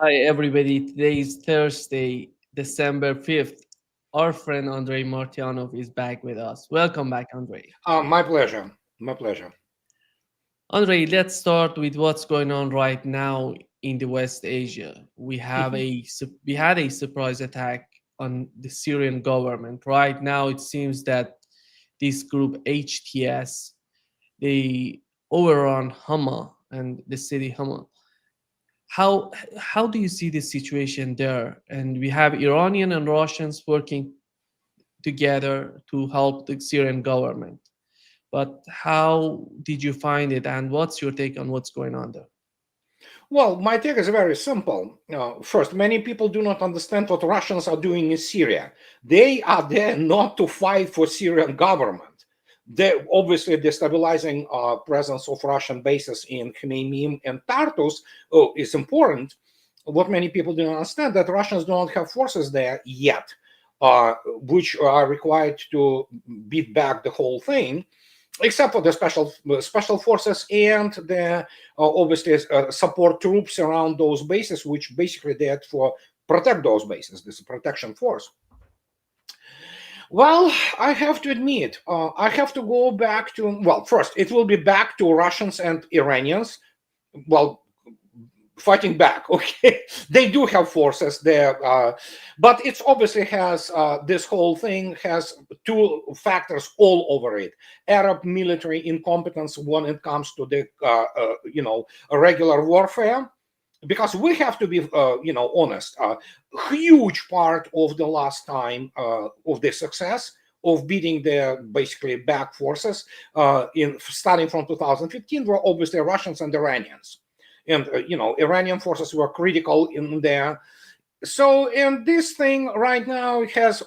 Hi, everybody. Today is Thursday, December 5th. Our friend Andrei Martyanov is back with us. Welcome back, Andrei. My pleasure. My pleasure. Andrei, let's start with what's going on right now in the West Asia. We had a surprise attack on the Syrian government. Right now, it seems that this group HTS they overrun Hama and the city Hama. How do you see the situation there? And we have Iranian and Russians working together to help the Syrian government. But how did you find it, and what's your take on what's going on there? Well, my take is very simple. First, many people do not understand what Russians are doing in Syria. They are there not to fight for Syrian government. They obviously destabilizing presence of Russian bases in Khmeimim and Tartus is important. What many people do not understand that Russians do not have forces there yet, which are required to beat back the whole thing, except for the special forces and the obviously support troops around those bases, which basically there for protect those bases. This is a protection force. Well, I have to admit, I have to go back to, well, first, it will be back to Russians and Iranians. Well, fighting back. Okay, they do have forces there, but it's obviously has this whole thing has two factors all over it: Arab military incompetence when it comes to the regular warfare. Because we have to be honest, a huge part of the last time of the success of beating the basically back forces in starting from 2015 were obviously Russians and Iranians, and Iranian forces were critical in there. So, and this thing right now has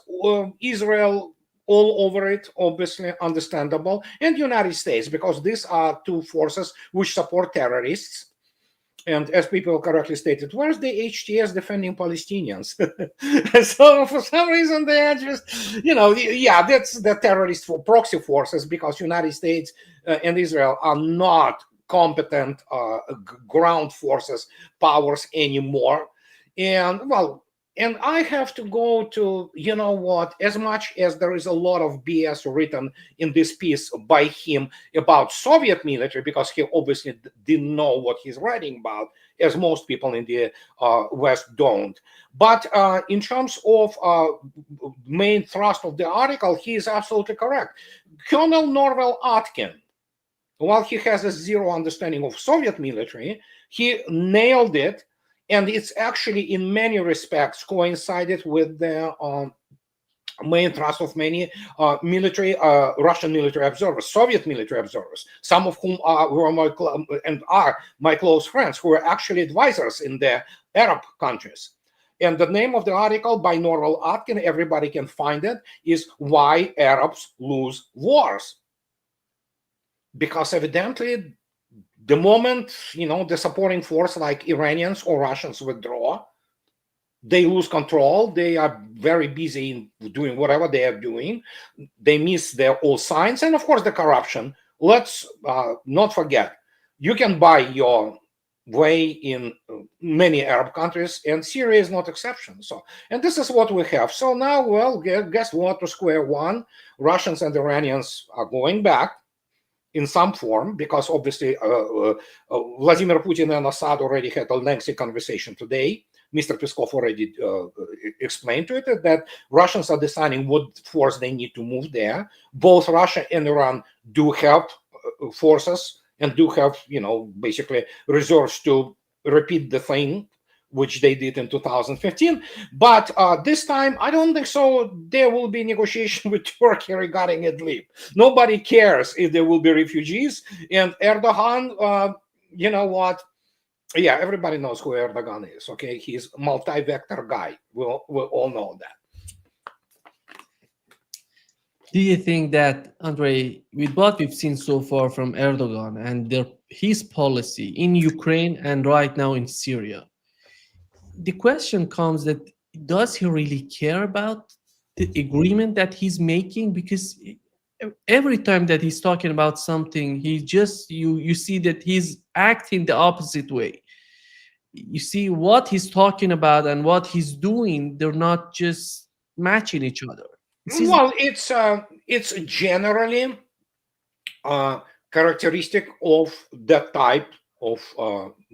Israel all over it, obviously understandable, and United States, because these are two forces which support terrorists. And as people correctly stated, where's the HTS defending Palestinians? So for some reason they are just, yeah, that's the terrorist for proxy forces, because United States and Israel are not competent ground forces powers anymore. And well, and I have to go to, what, as much as there is a lot of BS written in this piece by him about Soviet military, because he obviously didn't know what he's writing about, as most people in the West don't. But in terms of main thrust of the article, he is absolutely correct. Colonel Norvel Atkin, while he has a zero understanding of Soviet military, he nailed it, and it's actually in many respects coincided with the main thrust of many Russian military observers, Soviet military observers, some of whom are my close friends, who are actually advisors in the Arab countries. And the name of the article by Norval Atkin, everybody can find it, is "Why Arabs Lose Wars." Because evidently, the moment the supporting force like Iranians or Russians withdraw, they lose control. They are very busy in doing whatever they are doing. They miss their old signs, and of course the corruption. Let's not forget, you can buy your way in many Arab countries, and Syria is not exception. So, and this is what we have. So now, well, guess what? To square one, Russians and Iranians are going back in some form, because obviously Vladimir Putin and Assad already had a lengthy conversation today. Mr. Peskov already explained to it that Russians are deciding what force they need to move there. Both Russia and Iran do have forces and do have, basically reserves to repeat the thing which they did in 2015. But this time, I don't think so. There will be negotiation with Turkey regarding Idlib. Nobody cares if there will be refugees. And Erdogan, you know what? Yeah, everybody knows who Erdogan is. Okay, he's a multi-vector guy. We'll all know that. Do you think that, Andrei, with what we've seen so far from Erdogan and his policy in Ukraine and right now in Syria, the question comes that does he really care about the agreement that he's making? Because every time that he's talking about something, he just you see that he's acting the opposite way. you see what he's talking about and what he's doing, they're not just matching each other. This is Well, it's generally characteristic of that type of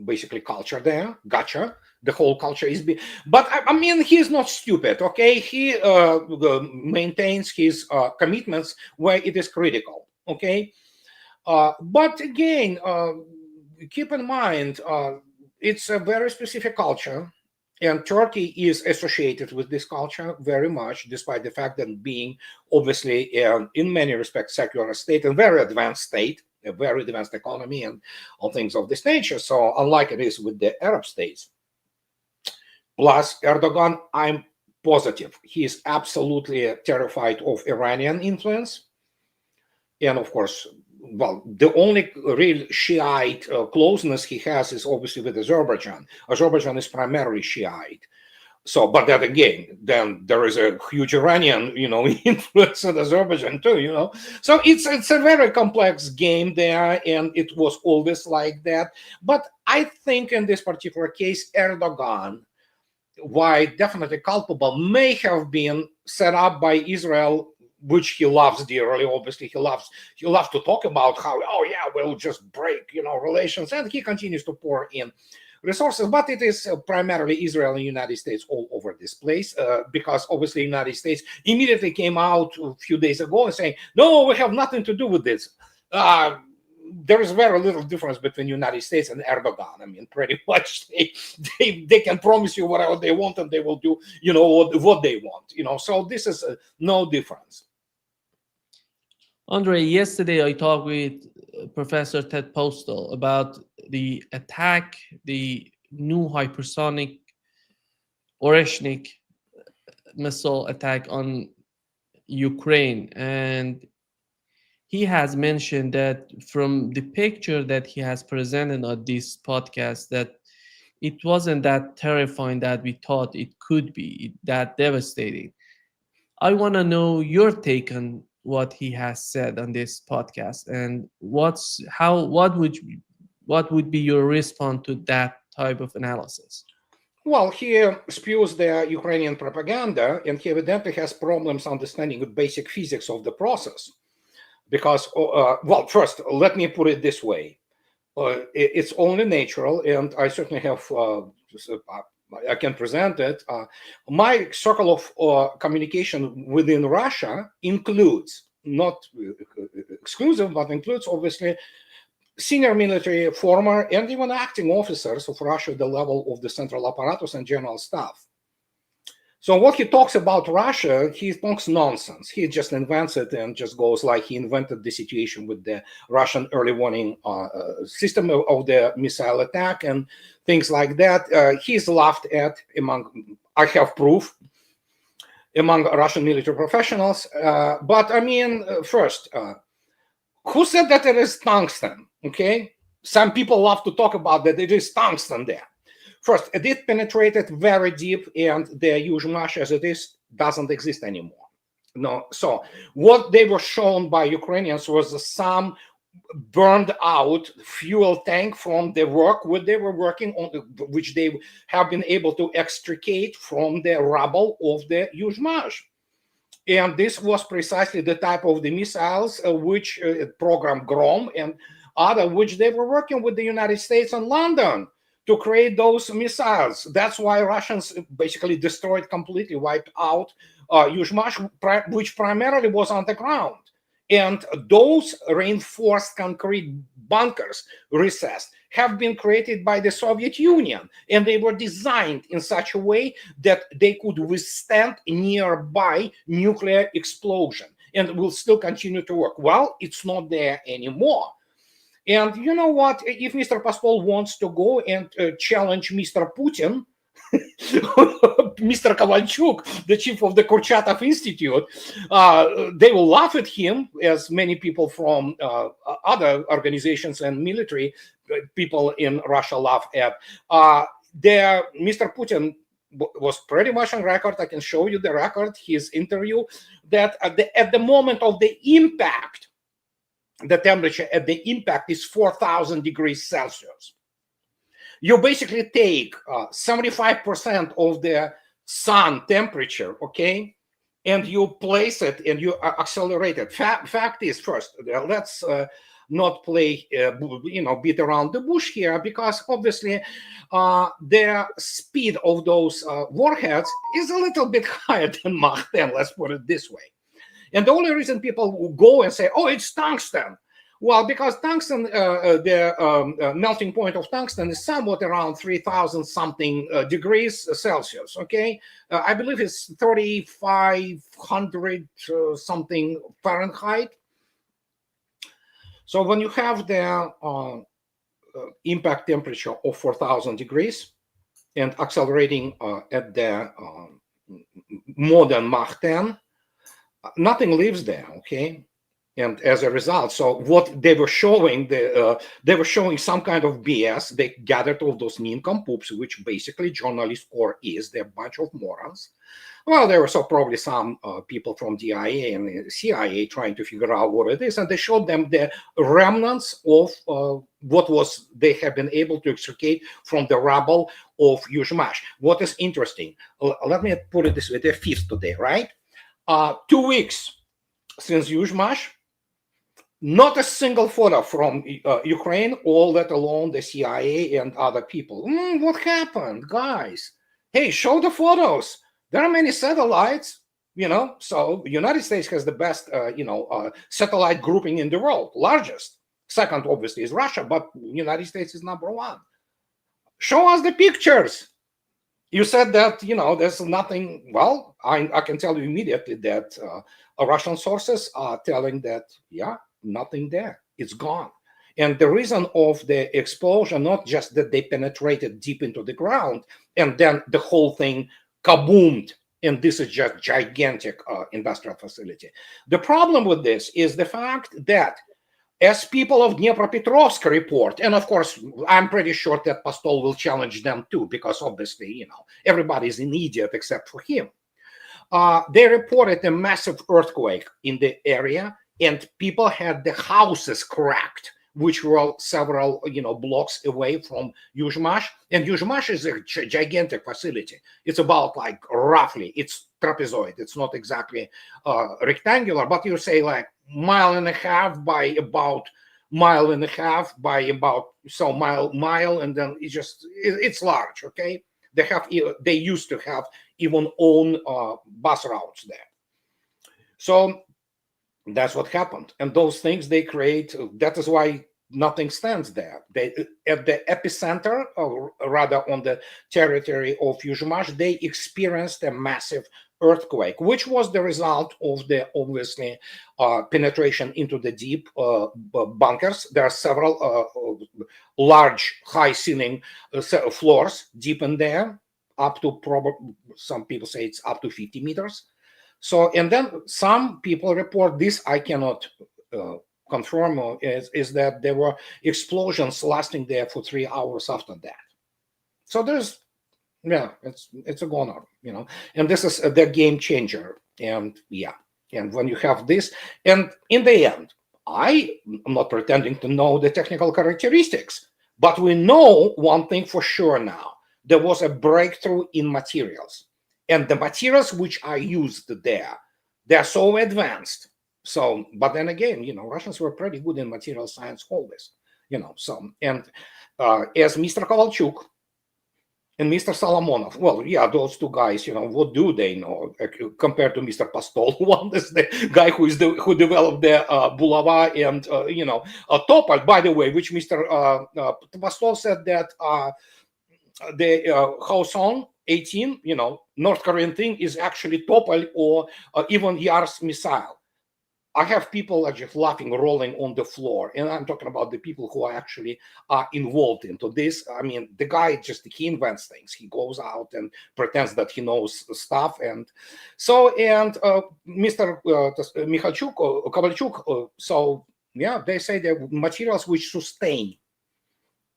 basically culture there. Gotcha. The whole culture is, but I mean, he's not stupid. Okay, he maintains his commitments where it is critical. Okay, but again, keep in mind, it's a very specific culture, and Turkey is associated with this culture very much, despite the fact that being obviously, in many respects, secular state and very advanced state, a very advanced economy, and all things of this nature. So, unlike it is with the Arab states. Plus, Erdogan, I'm positive he is absolutely terrified of Iranian influence, and of course, well, the only real Shiite closeness he has is obviously with Azerbaijan. Azerbaijan is primarily Shiite. So, but then again, then there is a huge Iranian, influence in Azerbaijan too, So it's a very complex game there, and it was always like that. But I think in this particular case, Erdogan, why definitely culpable, may have been set up by Israel, which he loves dearly. Obviously, he loves to talk about how, oh yeah, we'll just break relations, and he continues to pour in resources. But it is primarily Israel and United States all over this place, because obviously United States immediately came out a few days ago and saying, no, we have nothing to do with this. There is very little difference between United States and Erdogan. I mean, pretty much they can promise you whatever they want, and they will do what they want. So this is no difference. Andrei, yesterday I talked with Professor Ted Postal about the attack, the new hypersonic Oreshnik missile attack on Ukraine. And he has mentioned that from the picture that he has presented on this podcast, that it wasn't that terrifying that we thought it could be, that devastating. I want to know your take on what he has said on this podcast, and what would be your response to that type of analysis? Well, he spews the Ukrainian propaganda, and he evidently has problems understanding the basic physics of the process. Because, well, first, let me put it this way. It's only natural, and I certainly have, I can present it. My circle of communication within Russia includes, not exclusive, but includes obviously senior military, former, and even acting officers of Russia at the level of the central apparatus and general staff. So what he talks about Russia, he talks nonsense. He just invents it and just goes like he invented the situation with the Russian early warning system of the missile attack and things like that. He's laughed at I have proof, among Russian military professionals. But I mean, first, who said that it is tungsten? Okay, some people love to talk about that it is tungsten there. First, it penetrated very deep, and the Yuzhmash as it is doesn't exist anymore. No, so what they were shown by Ukrainians was some burned out fuel tank from the work what they were working on, which they have been able to extricate from the rubble of the Yuzhmash. And this was precisely the type of the missiles which program Grom and other, which they were working with the United States and London to create those missiles. That's why Russians basically destroyed, completely wiped out Yuzhmash, which primarily was on the ground. And those reinforced concrete bunkers, recessed, have been created by the Soviet Union. And they were designed in such a way that they could withstand nearby nuclear explosion and will still continue to work. Well, it's not there anymore. And you know what? If Mr. Paspol wants to go and challenge Mr. Putin, Mr. Kovalchuk, the chief of the Kurchatov Institute, they will laugh at him, as many people from other organizations and military people in Russia laugh at. Mr. Putin was pretty much on record. I can show you the record, his interview, that at the moment of the impact, the temperature at the impact is 4,000 degrees Celsius. You basically take 75% of the sun temperature, okay, and you place it and you accelerate it. Fact is, first, let's not play, beat around the bush here, because obviously the speed of those warheads is a little bit higher than Mach 10, let's put it this way. And the only reason people go and say, oh, it's tungsten. Well, because tungsten, the melting point of tungsten is somewhat around 3,000 something degrees Celsius, okay? I believe it's 3,500 something Fahrenheit. So when you have the impact temperature of 4,000 degrees and accelerating at the more than Mach 10, nothing lives there, okay? And as a result, so what they were showing, they were showing some kind of BS. They gathered all those nincompoops, which basically journalist core is. They're a bunch of morons. Well, there were so probably some people from DIA and CIA trying to figure out what it is, and they showed them the remnants of what was they have been able to extricate from the rubble of Yuzhmash. What is interesting, let me put it this way: the 5th today, right? 2 weeks since Yuzhmash, not a single photo from Ukraine, or let alone the CIA and other people. What happened, guys? Hey, show the photos. There are many satellites, so the United States has the best, satellite grouping in the world, largest. Second, obviously, is Russia, but United States is number one. Show us the pictures. You said that, there's nothing. Well, I can tell you immediately that Russian sources are telling that, yeah, nothing there. It's gone. And the reason of the explosion, not just that they penetrated deep into the ground and then the whole thing kaboomed, and this is just gigantic industrial facility. The problem with this is the fact that, as people of Dnipropetrovsk report, and of course, I'm pretty sure that Pastol will challenge them too, because obviously, everybody's an idiot except for him. They reported a massive earthquake in the area, and people had the houses cracked, which were several, blocks away from Yuzhmash. And Yuzhmash is a gigantic facility. It's about roughly, it's trapezoid. It's not exactly rectangular, but you say mile and a half by about mile and a half by about mile, and then it's large. Okay, they used to have even own bus routes there. So that's what happened, and those things they create. That is why nothing stands there. They at the epicenter, or rather on the territory of Yuzhmash, they experienced a massive earthquake, which was the result of the obviously penetration into the deep bunkers. There are several large high ceiling floors deep in there, up to probably, some people say it's up to 50 meters. So, and then some people report, this I cannot confirm, is that there were explosions lasting there for 3 hours after that. So there's, yeah, it's a goner, and this is the game changer. And yeah, and when you have this, and in the end, I am not pretending to know the technical characteristics, but we know one thing for sure now: there was a breakthrough in materials. And the materials which are used there, they're so advanced. So, but then again, Russians were pretty good in material science always, so, and as Mr. Kovalchuk and Mr. Solomonov, well, yeah, those two guys, what do they know compared to Mr. Pastol? One is the guy who developed the Bulava and, Topol, by the way, which Mr. Pastol said that the Hwasong 18, North Korean thing is actually Topol or even Yars missile. I have people just laughing, rolling on the floor, and I'm talking about the people who are actually involved into this. I mean, the guy he invents things. He goes out and pretends that he knows stuff, and so Mr. Mikhalchuk, Kovalchuk. So yeah, they say the materials which sustain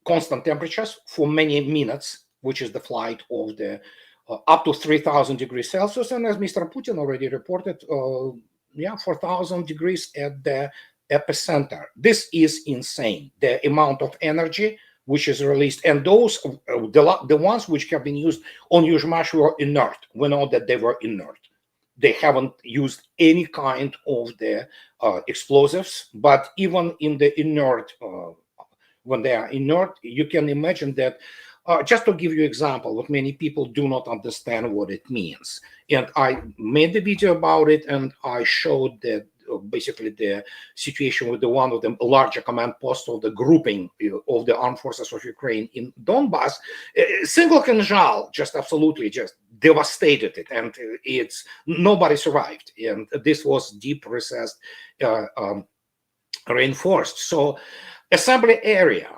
constant temperatures for many minutes, which is the flight of the up to 3,000 degrees Celsius, and as Mr. Putin already reported, 4,000 degrees at the epicenter. This is insane. The amount of energy which is released, and those the ones which have been used on Yuzhmash were inert. We know that they were inert. They haven't used any kind of the explosives, but even in the inert, when they are inert, you can imagine that. Just to give you an example, what many people do not understand what it means, and I made the video about it, and I showed that basically the situation with the one of the larger command posts of the grouping of the armed forces of Ukraine in Donbass. Single Kinzhal just absolutely just devastated it, and it's nobody survived, and this was deep recessed, reinforced. So assembly area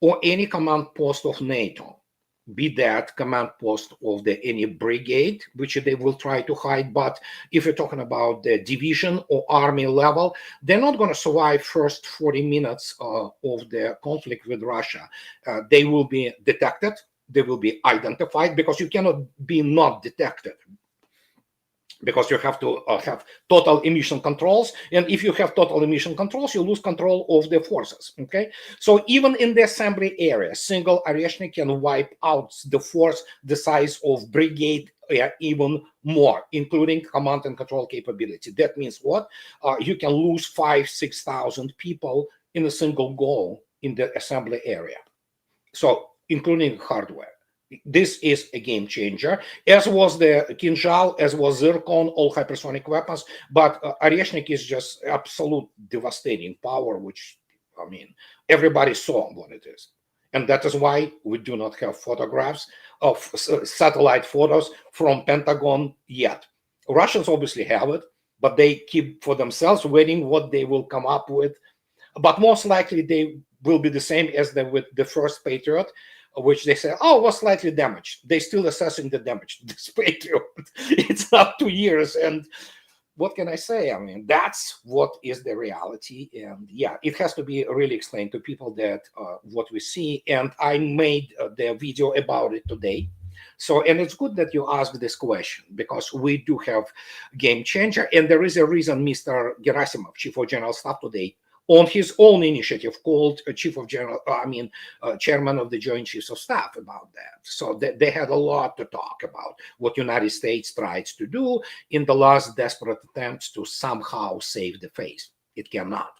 or any command post of NATO, be that command post of the any brigade, which they will try to hide. But if you're talking about the division or army level, they're not going to survive first 40 minutes of the conflict with Russia. They will be detected. They will be identified, because you cannot be not detected, because you have to have total emission controls, and if you have total emission controls, you lose control of the forces. Okay, so even in the assembly area, single Oreshnik can wipe out the force the size of brigade, even more, including command and control capability. That means what? You can lose 5,000-6,000 people in a single go in the assembly area, so including hardware. This is a game changer, as was the Kinzhal, as was Zircon, all hypersonic weapons. But Oreshnik is just absolute devastating power, which, I mean, everybody saw what it is. And that is why we do not have photographs of satellite photos from Pentagon yet. Russians obviously have it, but they keep for themselves, waiting what they will come up with. But most likely they will be the same as with the first Patriot, which they say, oh, was slightly damaged. They're still assessing the damage. This Patriot, it's not 2 years. And what can I say? I mean, that's what is the reality. And yeah, it has to be really explained to people that what we see. And I made the video about it today. So, and it's good that you asked this question, because we do have game changer. And there is a reason Mr. Gerasimov, Chief of General Staff today, on his own initiative, called chairman of the Joint Chiefs of Staff about that. So they had a lot to talk about what United States tries to do in the last desperate attempts to somehow save the face. It cannot.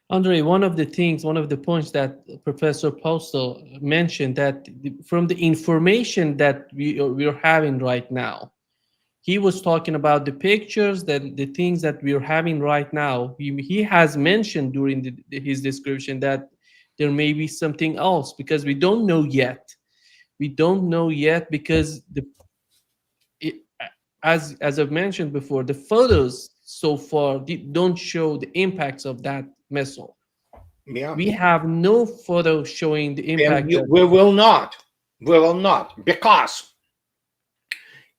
Andrei, one of the points that Professor Postel mentioned, that from the information that we're having right now, he was talking about the pictures, that the things that we're having right now. He has mentioned during his description that there may be something else, because we don't know yet. We don't know yet, because as I've mentioned before, the photos so far don't show the impacts of that missile. Yeah. We have no photo showing the impact. And we will not, because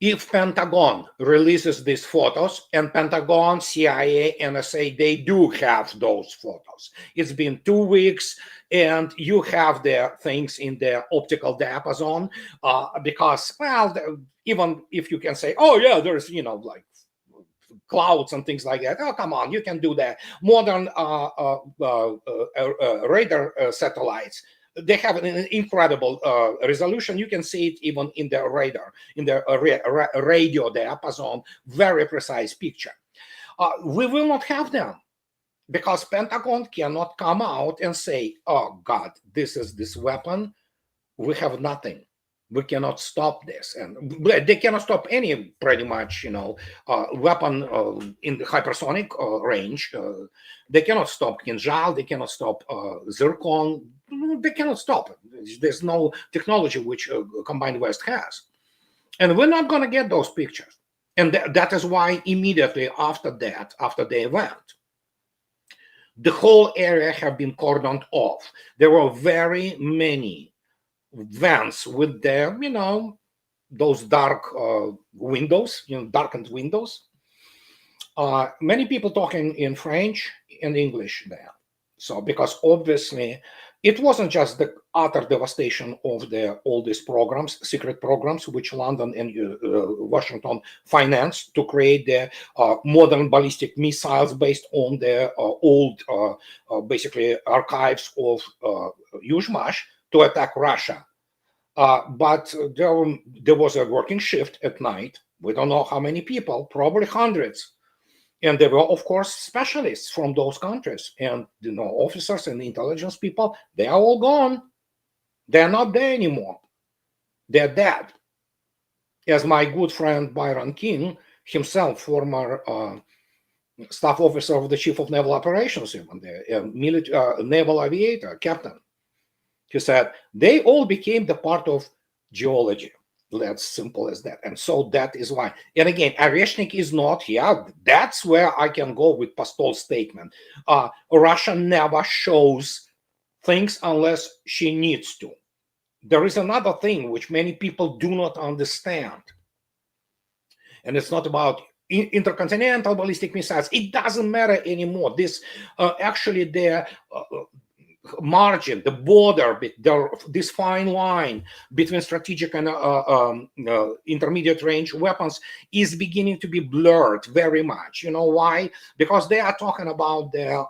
if Pentagon releases these photos, and Pentagon, CIA, NSA, they do have those photos. It's been 2 weeks, and you have the things in the optical diapason, because, well, even if you can say, oh yeah, there's, like clouds and things like that. Oh, come on, you can do that. Modern radar satellites, they have an incredible resolution. You can see it even in the radar, in the radio diapason, very precise picture. We will not have them, because Pentagon cannot come out and say, oh God, this is this weapon. We have nothing. We cannot stop this. And they cannot stop any, pretty much, weapon in the hypersonic range. They cannot stop Kinzhal. They cannot stop Zircon. They cannot stop it. There's no technology which Combined West has. And we're not going to get those pictures. And that is why immediately after that, after the event, the whole area have been cordoned off. There were very many vents with their, those dark windows, darkened windows. Many people talking in French and English there. So, because obviously it wasn't just the utter devastation of all these programs, secret programs, which London and Washington financed to create the modern ballistic missiles based on the old, basically, archives of Yuzhmash to attack Russia. But there was a working shift at night. We don't know how many people, probably hundreds. And there were, of course, specialists from those countries. And, officers and intelligence people, they are all gone. They're not there anymore. They're dead. As my good friend Byron King, himself, former staff officer of the Chief of Naval Operations, even the naval aviator, captain, he said, they all became the part of geology. That's simple as that. And so that is why. And again, Oreshnik is not here. That's where I can go with Pastol's statement. Russia never shows things unless she needs to. There is another thing which many people do not understand. And it's not about intercontinental ballistic missiles. It doesn't matter anymore. This actually the margin, the border, this fine line between strategic and intermediate range weapons is beginning to be blurred very much. You know why? Because they are talking about the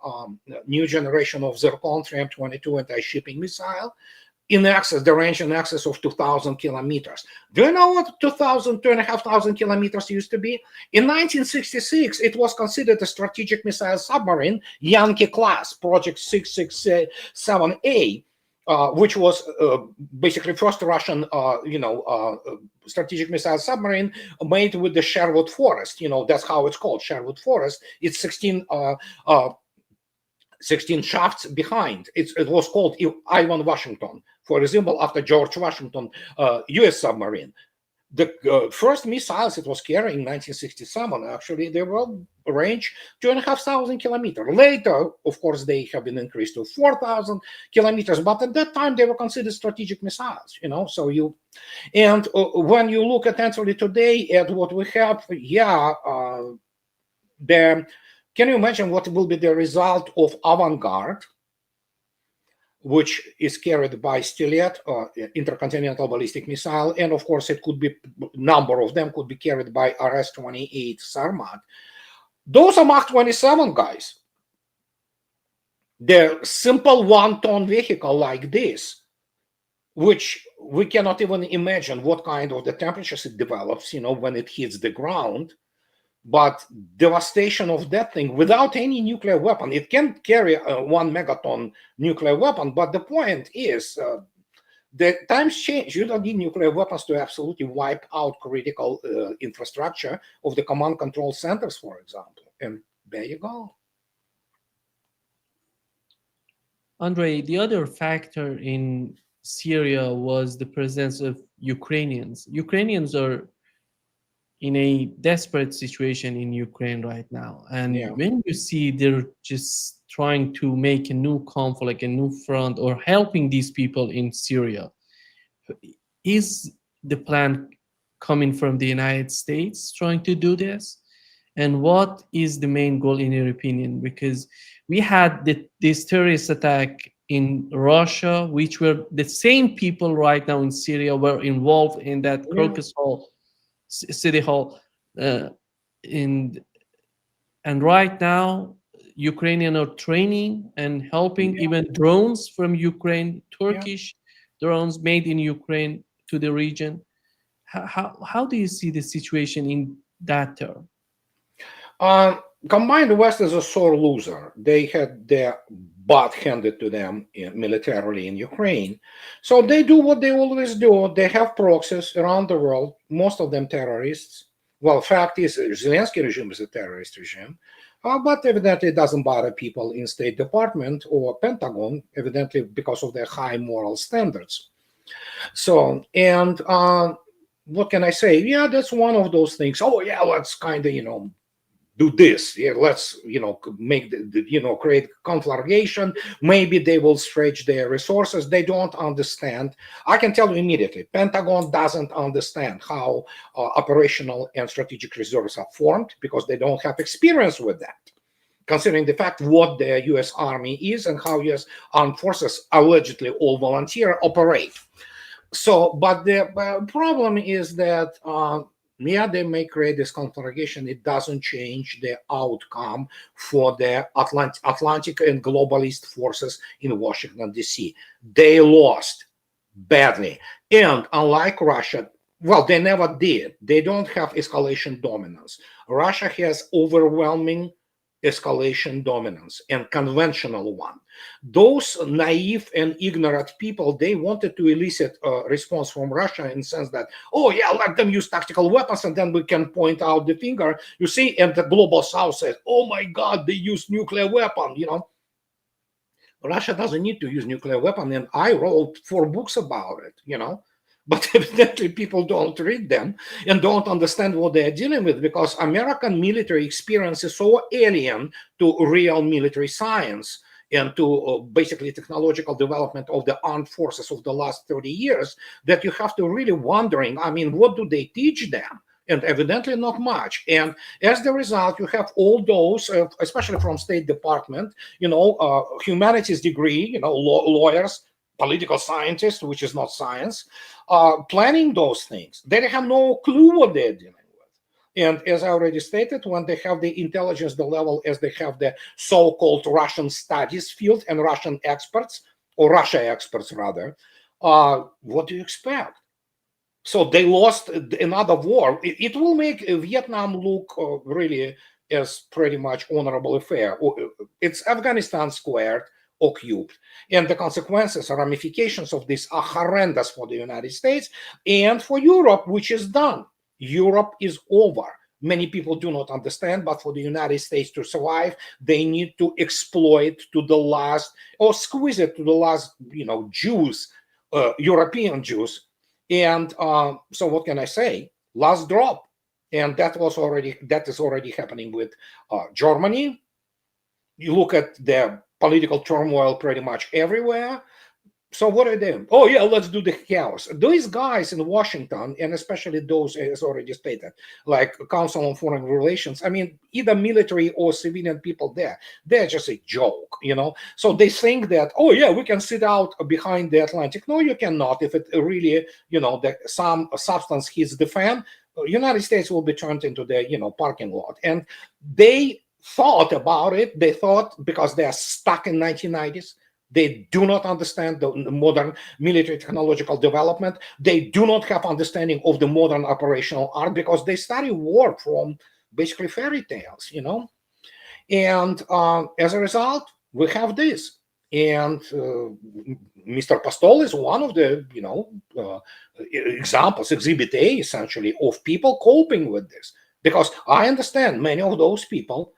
new generation of Zircon 3M22 anti-shipping missile the range in excess of 2,000 kilometers. Do you know what 2,500 kilometers used to be? In 1966, it was considered a strategic missile submarine, Yankee class, Project 667A, which was basically first Russian, strategic missile submarine made with the Sherwood Forest. That's how it's called, Sherwood Forest. It's 16 shafts behind. It was called Ivan Washington, for example, after George Washington U.S. submarine. The first missiles it was carrying in 1967, actually, they were range 2,500 kilometers. Later, of course, they have been increased to 4,000 kilometers, but at that time they were considered strategic missiles, So when you look attentively today at what we have, can you imagine what will be the result of Avangard, which is carried by Stilet, intercontinental ballistic missile, and of course it could be, number of them could be carried by RS-28 Sarmat. Those are Mach 27 guys. The simple one-ton vehicle like this, which we cannot even imagine what kind of the temperatures it develops, when it hits the ground. But devastation of that thing without any nuclear weapon, it can carry a 1 megaton nuclear weapon. But the point is, the times change. You don't need nuclear weapons to absolutely wipe out critical infrastructure of the command control centers, for example. And there you go. Andrei, the other factor in Syria was the presence of Ukrainians. Ukrainians are in a desperate situation in Ukraine right now. And when you see they're just trying to make a new conflict, a new front, or helping these people in Syria, is the plan coming from the United States trying to do this? And what is the main goal in your opinion? Because we had this terrorist attack in Russia, which were the same people right now in Syria were involved in that Crocus Hall City Hall, and right now Ukrainian are training and helping even drones from Ukraine, Turkish drones made in Ukraine to the region. How do you see the situation in that term? Combined West is a sore loser. They had their butt handed to them militarily in Ukraine. So they do what they always do. They have proxies around the world, most of them terrorists. Well, fact is, Zelensky regime is a terrorist regime. But evidently it doesn't bother people in State Department or Pentagon, evidently because of their high moral standards. So, and what can I say? Yeah, that's one of those things. Oh, yeah, let's kind of, do this. Yeah, let's, make create conflagration. Maybe they will stretch their resources. They don't understand. I can tell you immediately, Pentagon doesn't understand how operational and strategic reserves are formed because they don't have experience with that. considering the fact what the U.S. Army is and how U.S. armed forces allegedly all volunteer operate. So, but the problem is that, yeah, they may create this conflagration. It doesn't change the outcome for the Atlantic and globalist forces in Washington, D.C. They lost badly. And unlike Russia, well, they never did. They don't have escalation dominance. Russia has overwhelming escalation dominance and conventional one. Those naive and ignorant people, they wanted to elicit a response from Russia in the sense that, oh yeah, let them use tactical weapons and then we can point out the finger, you see, and the global south says, oh my God, they use nuclear weapon, you know. Russia doesn't need to use nuclear weapon, and I wrote 4 books about it, you know. But evidently people don't read them and don't understand what they're dealing with, because American military experience is so alien to real military science and to basically technological development of the armed forces of the last 30 years that you have to really wondering, I mean, what do they teach them? And evidently not much. And as the result, you have all those, especially from State Department, you know, humanities degree, you know, lawyers, political scientists, which is not science, planning those things. They have no clue what they're dealing with. And as I already stated, when they have the intelligence, the level as they have the so-called Russian studies field and Russian experts, or Russia experts rather, what do you expect? So they lost another war. It will make Vietnam look really as pretty much honorable affair. It's Afghanistan squared or cubed. And the consequences or ramifications of this are horrendous for the United States and for Europe, which is done. Europe is over. Many people do not understand, but for the United States to survive, they need to exploit to the last, or squeeze it to the last, you know, Jews, European Jews. And so what can I say? Last drop. And that is already happening with Germany. You look at the political turmoil pretty much everywhere. So what are they? Oh yeah, let's do the chaos. These guys in Washington, and especially those, as already stated, like Council on Foreign Relations, I mean, either military or civilian people there, they're just a joke, you know. So they think that, oh yeah, we can sit out behind the Atlantic. No, you cannot. If it really, you know, some substance hits the fan, United States will be turned into the, you know, parking lot. And they thought about it. They thought, because they are stuck in 1990s, they do not understand the modern military technological development. They do not have understanding of the modern operational art, because they study war from basically fairy tales, you know. And as a result, we have this. And Mr. Pastol is one of the, you know, examples, exhibit A, essentially, of people coping with this. Because I understand many of those people,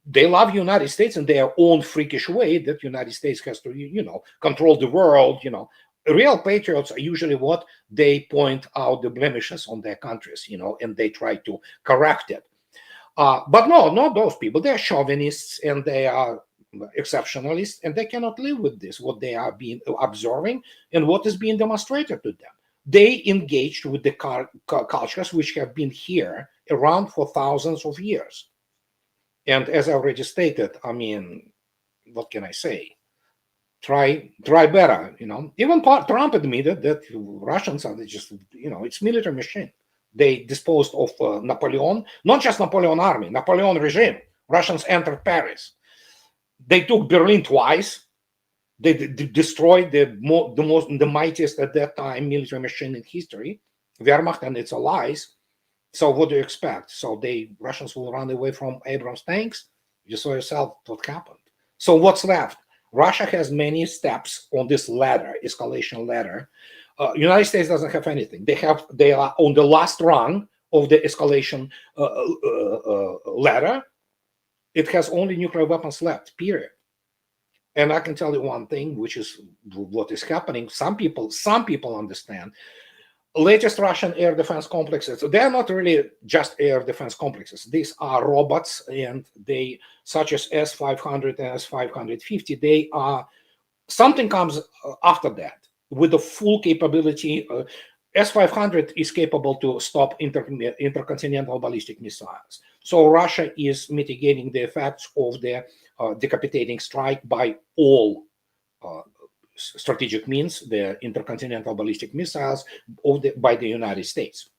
they love United States in their own freakish way, that United States has to, you know, control the world, you know. Real patriots are usually what they point out the blemishes on their countries, you know, and they try to correct it. But no, not those people. They are chauvinists and they are exceptionalists, and they cannot live with this, what they are being observing and what is being demonstrated to them. They engaged with the cultures which have been here around for thousands of years. And as I already stated, I mean, what can I say? Try better, you know. Even Trump admitted that Russians are just, you know, it's military machine. They disposed of Napoleon, not just Napoleon army, Napoleon regime. Russians entered Paris. They took Berlin twice. They destroyed the mightiest at that time military machine in history, Wehrmacht and its allies. So what do you expect? So Russians will run away from Abrams tanks? You saw yourself what happened. So what's left? Russia has many steps on this ladder, escalation ladder. United States doesn't have anything. They are on the last rung of the escalation ladder. It has only nuclear weapons left, period. And I can tell you one thing, which is what is happening. Some people understand. Latest Russian air defense complexes, they're not really just air defense complexes. These are robots, and they, such as S-500 and S-550, they are, something comes after that with the full capability. S-500 is capable to stop intercontinental ballistic missiles. So Russia is mitigating the effects of the decapitating strike by all strategic means, the intercontinental ballistic missiles by the United States.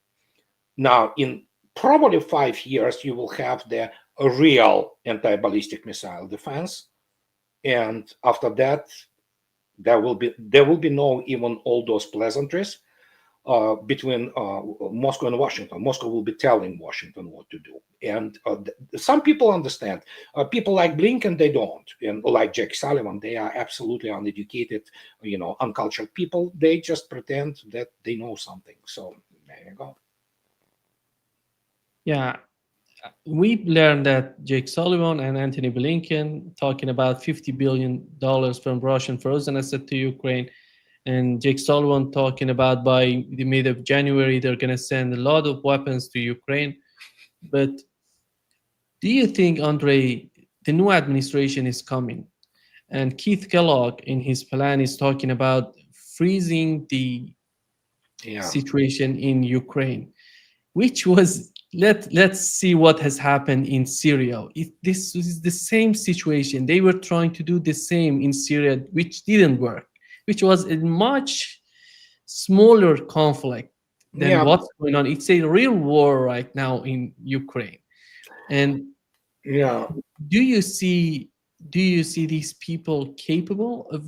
Now, in probably 5 years, you will have the real anti-ballistic missile defense, and after that, there will be no even all those pleasantries between Moscow and Washington. Moscow will be telling Washington what to do, and some people understand. People like Blinken, they don't, and like Jake Sullivan, they are absolutely uneducated, uncultured people. They just pretend that they know something. So there you go. Yeah, we learned that Jake Sullivan and Anthony Blinken talking about $50 billion from Russian frozen asset to Ukraine, and Jake Sullivan talking about by the mid of January they're going to send a lot of weapons to Ukraine. But do you think, Andrei, the new administration is coming, and Keith Kellogg in his plan is talking about freezing the Yeah. situation in Ukraine, which was let's see what has happened in Syria. If this is the same situation, they were trying to do the same in Syria, which didn't work, which was a much smaller conflict than Yeah. what's going on. It's a real war right now in Ukraine. And Yeah. do you see these people capable of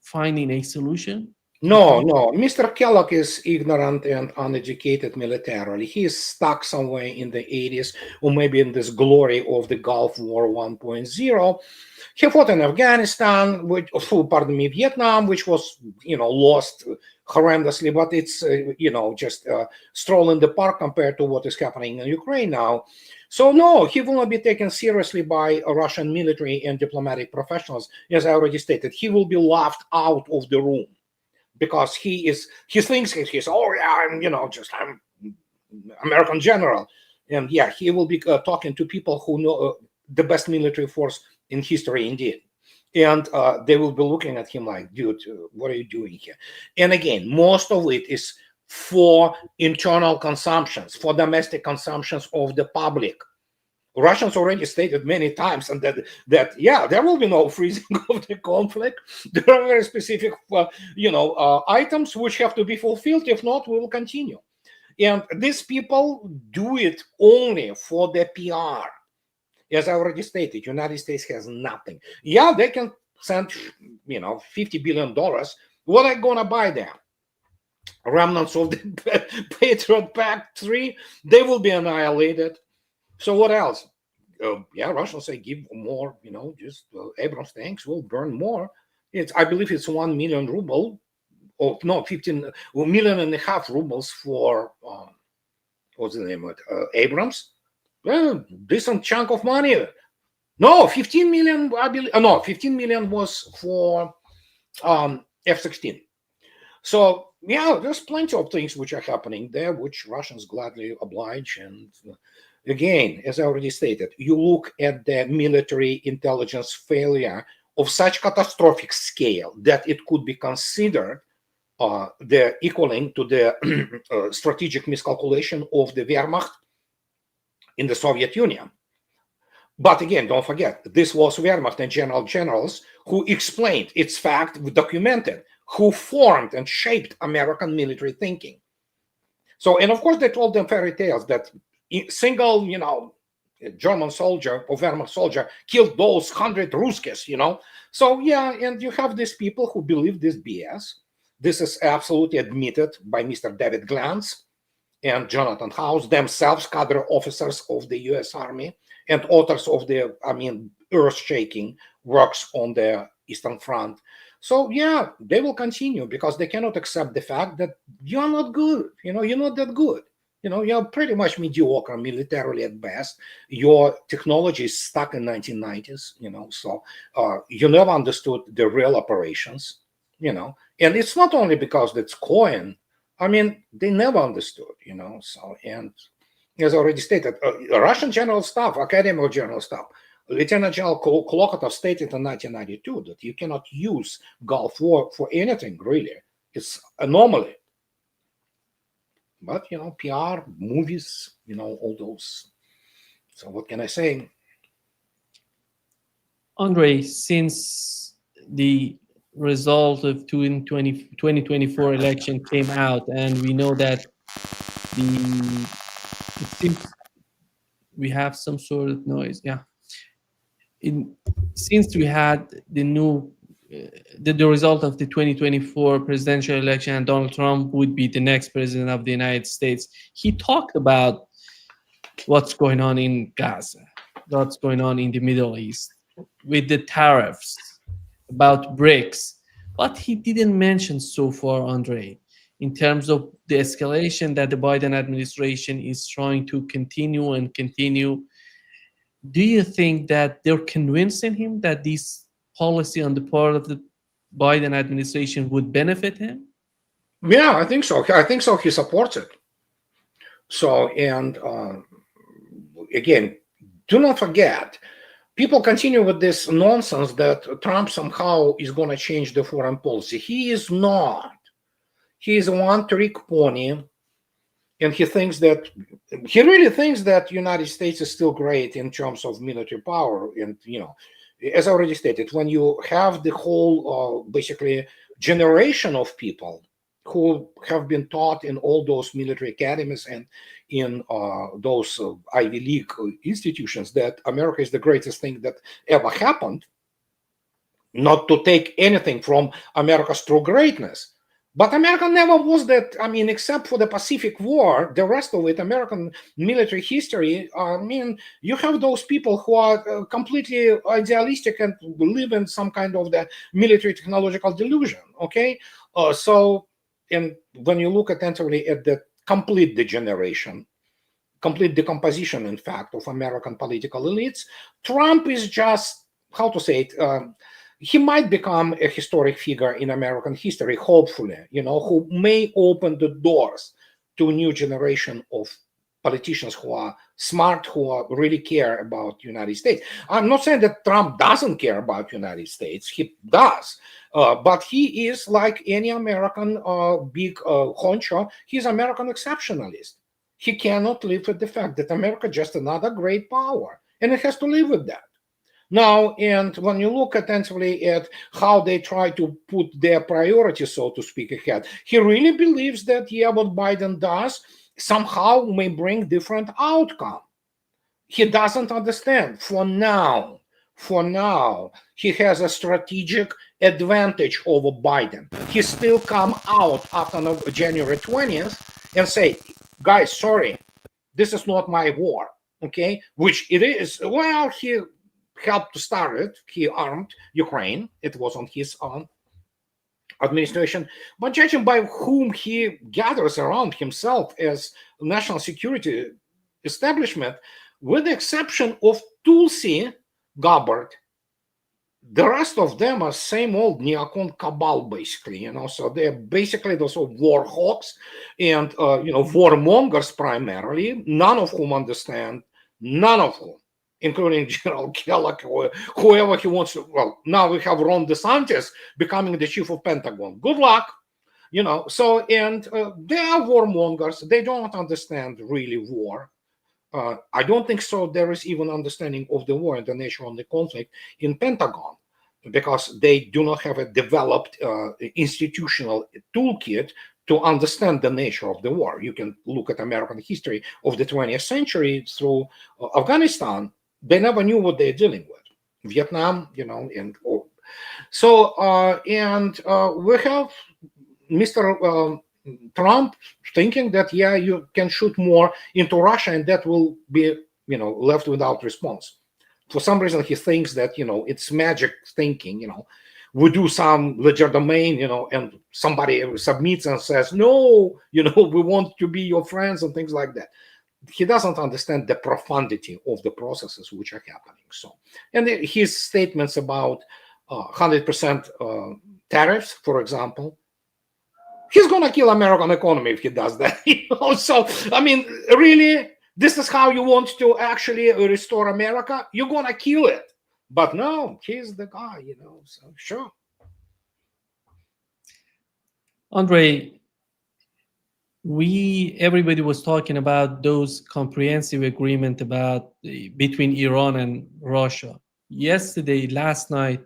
finding a solution to No, come? no. Mr. Kellogg is ignorant and uneducated militarily. He is stuck somewhere in the 80s, or maybe in this glory of the Gulf War 1.0. He fought in Afghanistan, pardon me, Vietnam, which was, lost horrendously, but it's, just a stroll in the park compared to what is happening in Ukraine now. So no, he will not be taken seriously by Russian military and diplomatic professionals. As I already stated, he will be laughed out of the room, because he thinks he's I'm American general, and yeah, he will be talking to people who know the best military force in history indeed, and they will be looking at him like, dude, what are you doing here? And again, most of it is for internal consumptions, for domestic consumptions of the public. Russians already stated many times, and that yeah, there will be no freezing of the conflict. There are very specific, items which have to be fulfilled. If not, we will continue. And these people do it only for the PR. As I already stated, United States has nothing. Yeah, they can send, $50 billion. What are they gonna buy them? Remnants of the Patriot Pact 3, they will be annihilated. So what else? Yeah, Russians say give more, just Abrams tanks will burn more. I believe it's 1 million ruble, or no, 15 million and a half rubles for what's the name of it? Abrams. Well, decent chunk of money. No, 15 million. I believe. No, 15 million was for F-16. So yeah, there's plenty of things which are happening there, which Russians gladly oblige. And again, as I already stated, you look at the military intelligence failure of such catastrophic scale that it could be considered the equaling to the strategic miscalculation of the Wehrmacht in the Soviet Union. But again, don't forget, this was Wehrmacht and generals who explained its fact, documented, who formed and shaped American military thinking. So, and of course, they told them fairy tales that single, German soldier or Wehrmacht soldier killed those 100 Ruskies, So, yeah, and you have these people who believe this BS. This is absolutely admitted by Mr. David Glantz and Jonathan House, themselves cadre officers of the US Army and authors of the, earth-shaking works on the Eastern Front. So yeah, they will continue because they cannot accept the fact that you're not good. You're not that good. You're pretty much mediocre militarily at best. Your technology is stuck in 1990s. So you never understood the real operations. And it's not only because that's coin. They never understood. So, and as already stated, Russian general staff, Academy of General Staff, Lieutenant General Kolokotov stated in 1992 that you cannot use Gulf War for anything, really. It's anomaly. But PR, movies, all those. So what can I say? Andre, since the result of 2024 election came out, and we know that the it seems we have some sort of noise. Yeah, in since we had the new the result of the 2024 presidential election, and Donald Trump would be the next president of the United States, he talked about what's going on in Gaza, what's going on in the Middle East, with the tariffs, about BRICS. What he didn't mention so far, Andre, in terms of the escalation that the Biden administration is trying to continue and continue, do you think that they're convincing him that this policy on the part of the Biden administration would benefit him? Yeah, I think so. I think so. He supports it. So, and again, do not forget, people continue with this nonsense that Trump somehow is going to change the foreign policy. He is not. He is a one-trick pony, and he really thinks that United States is still great in terms of military power. And as I already stated, when you have the whole basically generation of people who have been taught in all those military academies and in those Ivy League institutions that America is the greatest thing that ever happened, not to take anything from America's true greatness. But America never was that. I mean, except for the Pacific War, the rest of it, American military history, I mean, you have those people who are completely idealistic and live in some kind of the military technological delusion, okay? And when you look attentively at the complete degeneration, complete decomposition, in fact, of American political elites, Trump is just, how to say it, he might become a historic figure in American history, hopefully, who may open the doors to a new generation of politicians who are smart, who really care about the United States. I'm not saying that Trump doesn't care about the United States. He does. But he is like any American big honcho. He's American exceptionalist. He cannot live with the fact that America is just another great power, and it has to live with that. Now, and when you look attentively at how they try to put their priorities, so to speak, ahead, he really believes that, yeah, what Biden does somehow may bring different outcome. He doesn't understand. For now, he has a strategic advantage over Biden. He still come out after January 20th and say, guys, sorry, this is not my war, okay? Which it is. Well, he helped to start it. He armed Ukraine. It was on his own administration. But judging by whom he gathers around himself as national security establishment, with the exception of Tulsi Gabbard, the rest of them are same old neocon cabal, basically. So they're basically those war hawks and warmongers primarily, none of whom understand, none of whom, including General Kellogg or whoever he wants to. Well, now we have Ron DeSantis becoming the chief of Pentagon. Good luck, So, and they are warmongers. They don't understand really war. I don't think so. There is even understanding of the war and the nature of the conflict in Pentagon, because they do not have a developed institutional toolkit to understand the nature of the war. You can look at American history of the 20th century through Afghanistan. They never knew what they're dealing with. Vietnam, and so we have Mr. Trump thinking that, yeah, you can shoot more into Russia and that will be, left without response. For some reason, he thinks that, it's magic thinking, we do some legerdemain, and somebody submits and says, no, we want to be your friends and things like that. He doesn't understand the profundity of the processes which are happening. So, and his statements about 100% tariffs, for example, he's going to kill American economy if he does that. So, I mean, really, this is how you want to actually restore America? You're going to kill it. But no, he's the guy, so sure. Andre, Everybody was talking about those comprehensive agreement about between Iran and Russia. Yesterday, last night,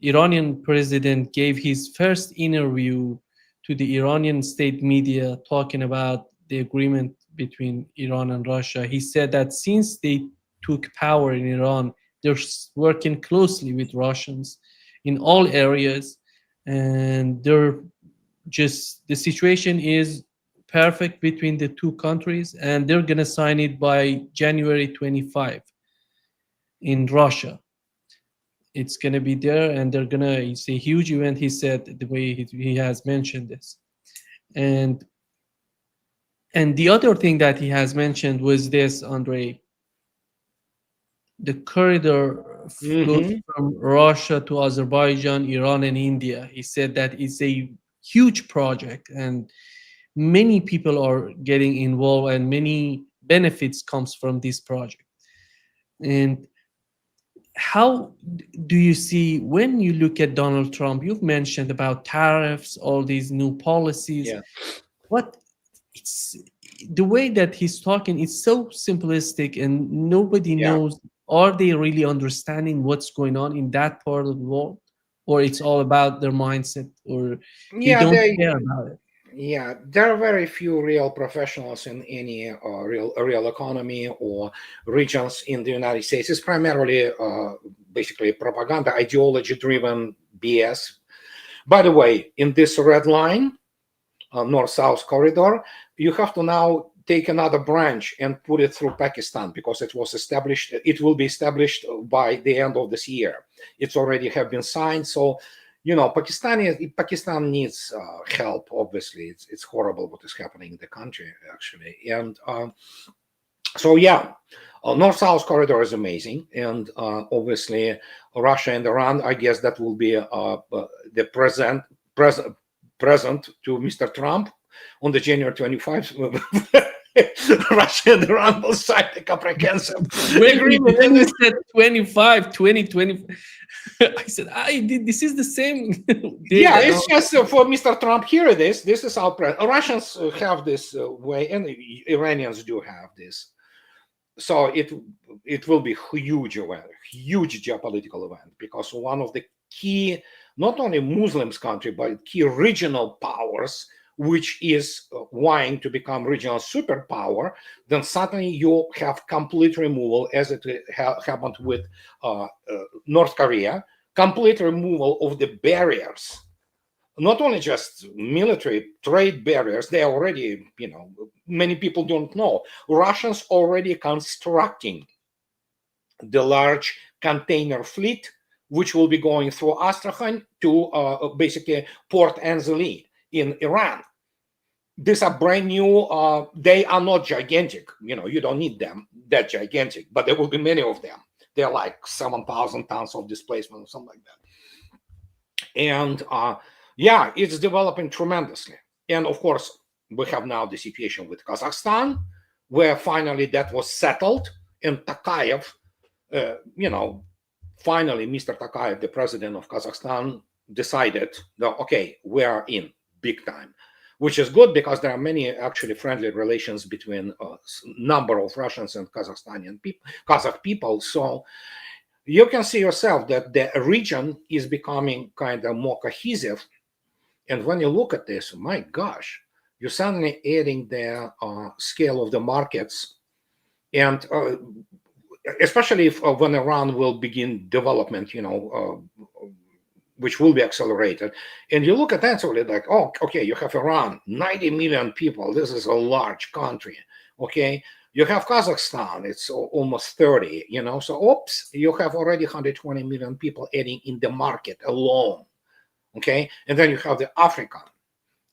Iranian president gave his first interview to the Iranian state media talking about the agreement between Iran and Russia. He said that since they took power in Iran, they're working closely with Russians in all areas, and they're just the situation is perfect between the two countries, and they're gonna sign it by January 25 in Russia. It's gonna be there, and they're gonna. It's a huge event. He said the way he has mentioned this, and the other thing that he has mentioned was this, Andre, the corridor goes Hmm. from Russia to Azerbaijan, Iran, and India. He said that it's a huge project, and many people are getting involved, and many benefits comes from this project. And how do you see when you look at Donald Trump? You've mentioned about tariffs, all these new policies. Yeah. What it's the way that he's talking is so simplistic, and nobody Yeah. knows, are they really understanding what's going on in that part of the world, or it's all about their mindset, or they Yeah. don't They. care about it. Yeah, there are very few real professionals in any real economy or regions in the United States. It's primarily basically propaganda, ideology-driven BS. By the way, in this red line, north-south corridor, you have to now take another branch and put it through Pakistan because it was established. It will be established by the end of this year. It's already have been signed. So, Pakistan needs help. Obviously, it's horrible what is happening in the country actually, and so yeah. North-south corridor is amazing, and obviously Russia and Iran. I guess that will be the present present to Mr. Trump on the January 25th. Russia and Iran will sign the comprehensive agreement. When you said 25, 2020, I said, this is the same day Yeah, that. it's just for Mr. Trump. Here it is. This is our president. Russians have this way, and the Iranians do have this. So it will be huge event, huge geopolitical event, because one of the key, not only Muslims country, but key regional powers, which is vying to become regional superpower, then suddenly you have complete removal, as it happened with North Korea, complete removal of the barriers, not only just military trade barriers. They already, many people don't know, Russians already constructing the large container fleet, which will be going through Astrakhan to basically Port Anzali in Iran. These are brand new. They are not gigantic. You don't need them that gigantic, but there will be many of them. They're like 7,000 tons of displacement or something like that. And yeah, it's developing tremendously. And of course, we have now the situation with Kazakhstan, where finally that was settled. And Takayev, finally, Mr. Takayev, the president of Kazakhstan, decided that, okay, we are in big time, which is good because there are many actually friendly relations between a number of Russians and Kazakhstanian people, Kazakh people. So you can see yourself that the region is becoming kind of more cohesive. And when you look at this, my gosh, you're suddenly adding the scale of the markets, and especially if, when Iran will begin development, which will be accelerated. And you look at that, so like, oh, okay, you have Iran, 90 million people. This is a large country. Okay. You have Kazakhstan, it's almost 30, so oops, you have already 120 million people adding in the market alone. Okay. And then you have the African.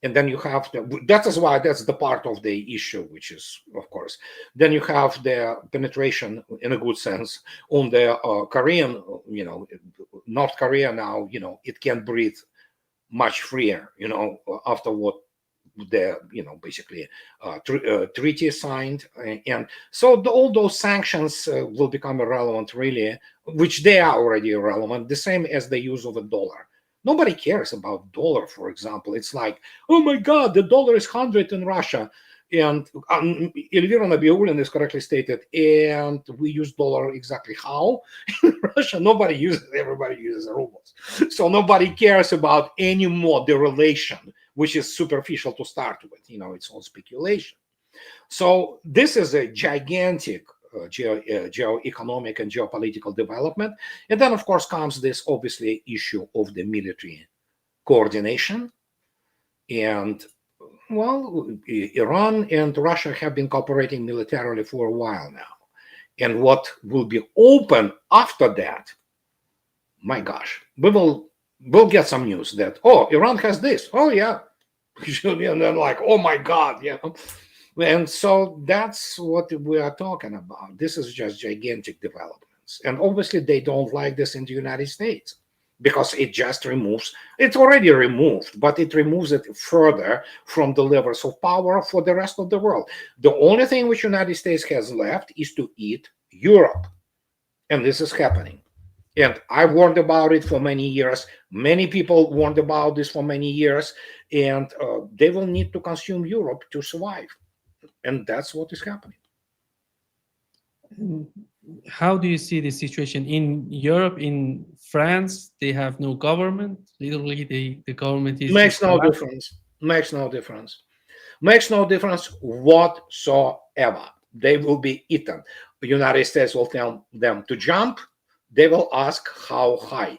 And then you have that's the part of the issue, which is, of course, then you have the penetration in a good sense on the Korean, North Korea now, it can breathe much freer, after what the, basically treaty is signed. And so all those sanctions will become irrelevant, really, which they are already irrelevant, the same as the use of a dollar. Nobody cares about dollar, for example. It's like, oh my God, the dollar is 100 in Russia. And Elvira Nabiulin is correctly stated, and we use dollar exactly how? In Russia, nobody uses it, everybody uses rubles. So nobody cares about anymore the relation, which is superficial to start with. It's all speculation. So this is a gigantic geo-economic and geopolitical development. And then, of course, comes this obviously issue of the military coordination. And, well, Iran and Russia have been cooperating militarily for a while now. And what will be open after that, my gosh, we'll get some news that, oh, Iran has this. Oh, yeah. And then like, oh, my God, And so that's what we are talking about. This is just gigantic developments. And obviously, they don't like this in the United States because it just removes, it's already removed, but it removes it further from the levers of power for the rest of the world. The only thing which United States has left is to eat Europe. And this is happening. And I warned about it for many years. Many people warned about this for many years. And they will need to consume Europe to survive. And that's what is happening. How do you see the situation in Europe? In France, they have no government. Literally, the government is Makes just no difference. Makes no difference. Makes no difference whatsoever. They will be eaten. The United States will tell them to jump. They will ask how high.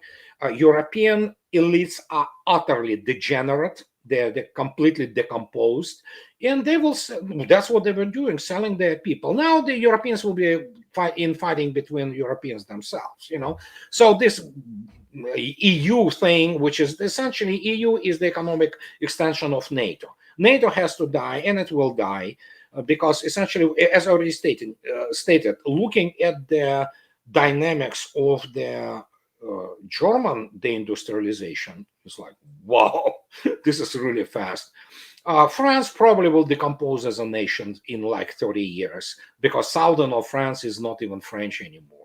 European elites are utterly degenerate. They're completely decomposed. And they will, that's what they were doing, selling their people. Now the Europeans will be fighting between Europeans themselves, So this EU thing, which is essentially EU is the economic extension of NATO. NATO has to die, and it will die because essentially, as already stated, looking at the dynamics of the German deindustrialization, it's like, wow, this is really fast. France probably will decompose as a nation in like 30 years because southern of France is not even French anymore.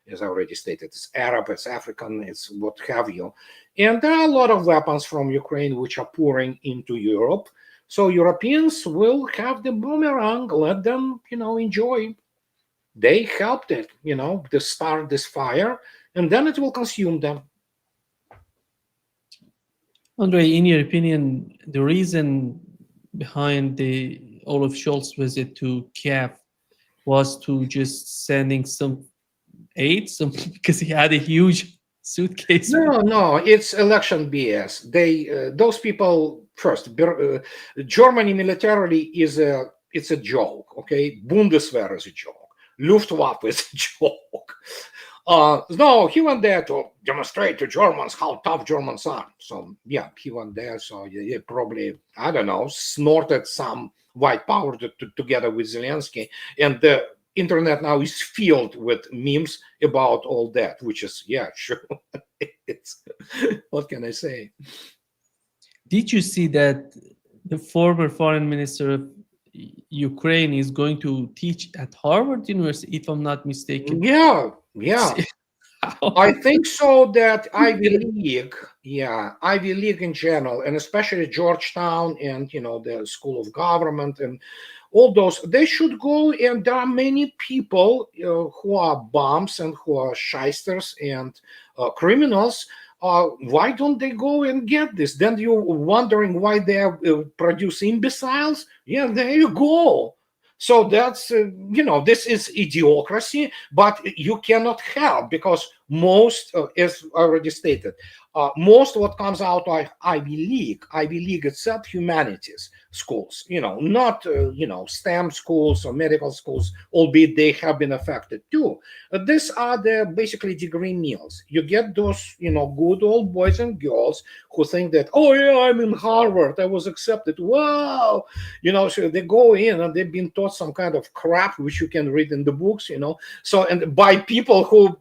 As I already stated, it's Arab, it's African, it's what have you. And there are a lot of weapons from Ukraine which are pouring into Europe. So Europeans will have the boomerang, let them, enjoy. They helped it, to start this fire, and then it will consume them. Andrei, in your opinion, the reason behind the Olaf Scholz visit to Kiev was to just sending some aid, because he had a huge suitcase. No, it's election BS. Those people first. Germany militarily it's a joke. Okay, Bundeswehr is a joke. Luftwaffe is a joke. No, he went there to demonstrate to Germans how tough Germans are. So yeah, he went there. So he probably, I don't know, snorted some white power together with Zelensky, and the internet now is filled with memes about all that, which is, yeah, sure. It's, what can I say? Did you see that the former foreign minister of Ukraine is going to teach at Harvard University, if I'm not mistaken? Yeah. I think so. That Ivy League in general, and especially Georgetown and the School of Government and all those, they should go. And there are many people who are bums and who are shysters and criminals. Why don't they go and get this? Then you're wondering why they produce imbeciles. Yeah, there you go. So that's, this is idiocracy, but you cannot help because most, as already stated, most what comes out of Ivy League itself, humanities schools, not, STEM schools or medical schools, albeit they have been affected too. These are the basically degree meals. You get those, good old boys and girls who think that, oh yeah, I'm in Harvard, I was accepted. Wow. So they go in and they've been taught some kind of crap, which you can read in the books, So, and by people who,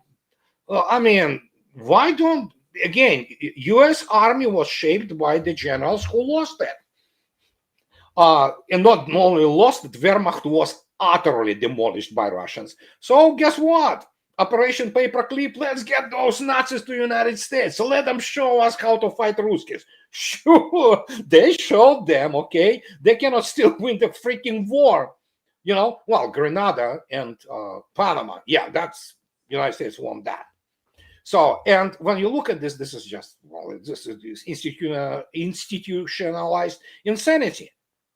why don't, again, U.S. Army was shaped by the generals who lost it. And not only lost it, Wehrmacht was utterly demolished by Russians. So guess what? Operation Paperclip, let's get those Nazis to the United States. So let them show us how to fight Ruskies. Sure, they showed them, okay? They cannot still win the freaking war. Well, Grenada and Panama, yeah, that's United States won that. So, and when you look at this is just, well, this is institutionalized insanity.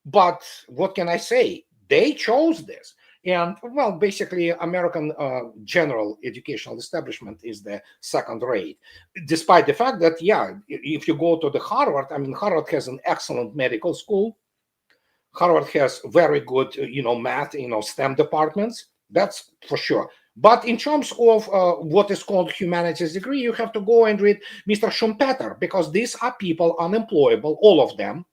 But what can I say? They chose this. And, well, basically, American general educational establishment is the second rate, despite the fact that, yeah, if you go to the Harvard, I mean, Harvard has an excellent medical school. Harvard has very good, math, STEM departments. That's for sure. But in terms of what is called humanities degree, you have to go and read Mr. Schumpeter, because these are people unemployable, all of them.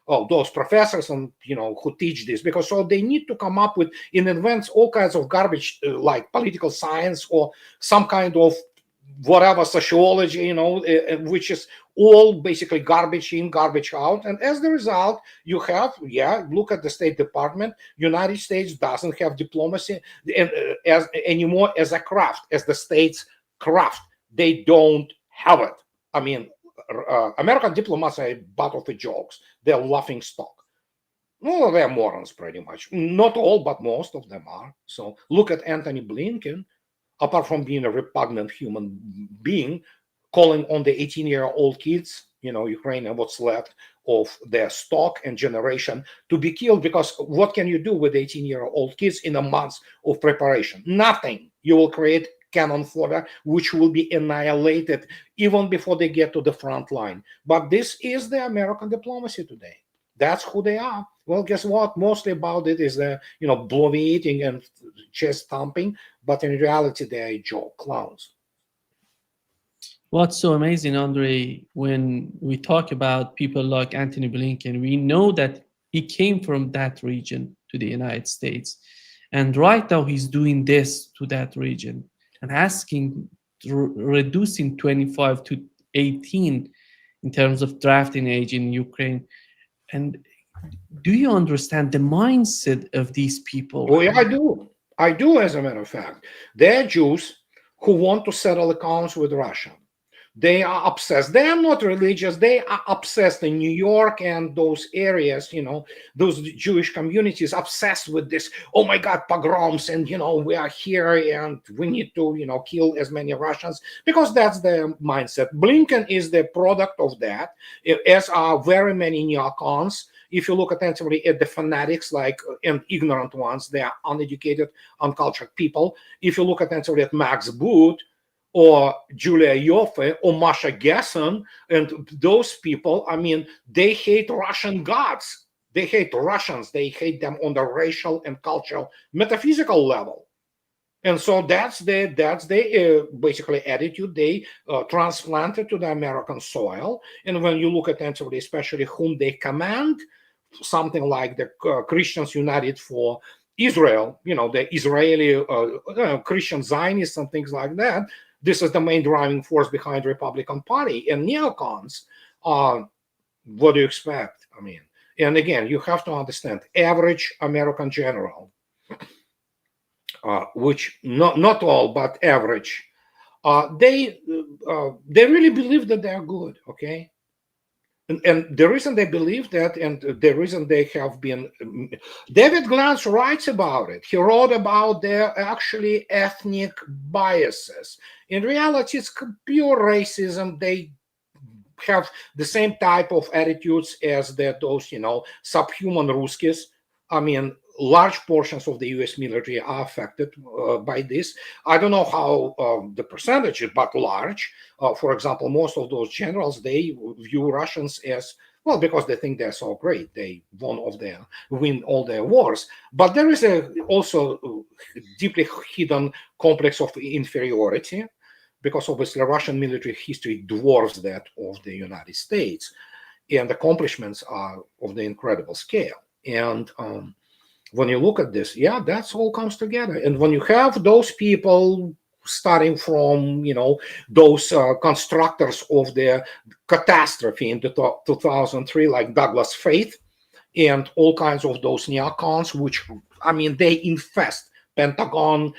Oh, those professors and who teach this, because so they need to come up with and invent all kinds of garbage like political science or some kind of whatever sociology, which is all basically garbage in, garbage out. And as the result, you have, look at the State Department. United States doesn't have diplomacy as anymore as a craft, as the state's craft. They don't have it. I mean, American diplomats are a butt of the jokes. They're laughing stock. Well, they're morons pretty much. Not all, but most of them are. So look at Anthony Blinken. Apart from being a repugnant human being, calling on the 18-year-old kids, Ukraine and what's left of their stock and generation to be killed, because what can you do with 18-year-old kids in a month of preparation? Nothing. You will create cannon fodder, which will be annihilated even before they get to the front line. But this is the American diplomacy today. That's who they are. Well, guess what? Mostly about it is the, bloviating and chest thumping, but in reality, they are joke clowns. What's so amazing, Andrei, when we talk about people like Anthony Blinken, we know that he came from that region to the United States. And right now he's doing this to that region and asking, reducing 25 to 18 in terms of drafting age in Ukraine. And do you understand the mindset of these people? Well, yeah, I do. I do, as a matter of fact. They're Jews who want to settle accounts with Russia. They are obsessed. They are not religious. They are obsessed in New York and those areas, those Jewish communities obsessed with this. Oh my God, pogroms. And, we are here and we need to, kill as many Russians, because that's the mindset. Blinken is the product of that, as are very many neocons. If you look attentively at the fanatics, and ignorant ones, they are uneducated, uncultured people. If you look attentively at Max Boot, or Julia Ioffe, or Masha Gessen, and those people, I mean, they hate Russian gods. They hate Russians. They hate them on the racial and cultural, metaphysical level. And so that's the basically attitude they transplanted to the American soil. And when you look attentively, especially whom they command, something like the Christians United for Israel, the Israeli Christian Zionists and things like that. This is the main driving force behind the Republican Party. And neocons, what do you expect? I mean, and again, you have to understand, average American general, which not all, but average, they really believe that they're good, okay? And the reason they believe that, and the reason they have been, David Glantz writes about it. He wrote about their actually ethnic biases. In reality, it's pure racism. They have the same type of attitudes as those, subhuman Ruskies. I mean, large portions of the U.S. military are affected by this. I don't know how the percentage is, but large. For example, most of those generals, they view Russians as, well, because they think they're so great. They win all their wars. But there is also deeply hidden complex of inferiority, because obviously Russian military history dwarfs that of the United States. And accomplishments are of the incredible scale. And when you look at this, that's all comes together. And when you have those people starting from, those constructors of the catastrophe in the 2003, like Douglas Faith, and all kinds of those neocons, which, I mean, they infest Pentagon,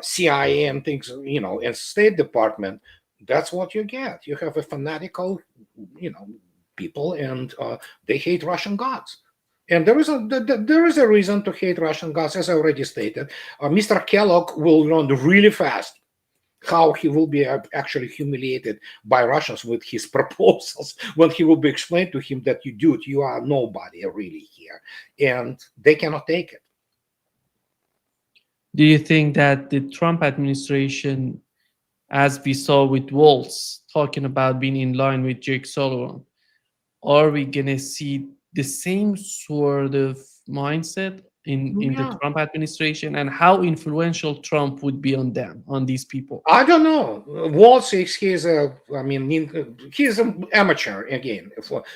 CIA, and things, and State Department. That's what you get. You have a fanatical, people, and they hate Russian gods. And there is a reason to hate Russian gods, as I already stated. Mr. Kellogg will learn really fast how he will be actually humiliated by Russians with his proposals when he will be explained to him that you are nobody really here, and they cannot take it. Do you think that the Trump administration, as we saw with Waltz talking about being in line with Jake Sullivan, are we gonna see the same sort of mindset in the Yeah. Trump administration, and how influential Trump would be on them, on these people? I don't know. Waltz is he's an amateur again.